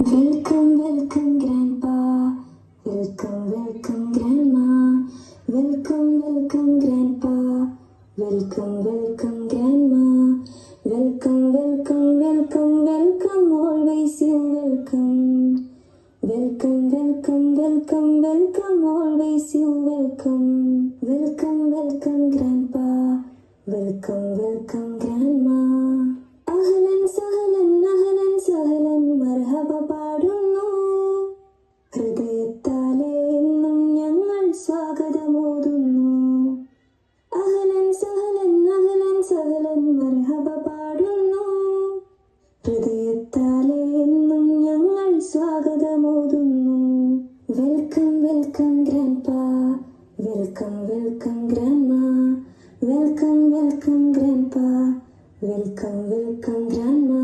Welcome, welcome, Grandpa. Welcome, welcome, Grandma. Welcome, welcome, Grandpa. Welcome, welcome, Grandma. Welcome, welcome, welcome, welcome. Always you welcome. Welcome, welcome, welcome, welcome. Always you welcome. Welcome, welcome, Grandpa. Welcome, welcome, Grandma. Ahlan, sahlan, ahlan, sahlan. Marhaba പാടുന്നു. ഹൃദയത്താലെ എന്നും ഞങ്ങൾ സ്വാഗതമോതുന്നു. അഹ്ലൻ സഹലൻ അഹ്ലൻ സഹലൻ മർഹബ പാടുന്നു. ഹൃദയത്താലെ എന്നും ഞങ്ങൾ സ്വാഗതമോതുന്നു. Welcome welcome grandpa. Welcome welcome grandma. Welcome welcome grandpa. Welcome welcome grandma.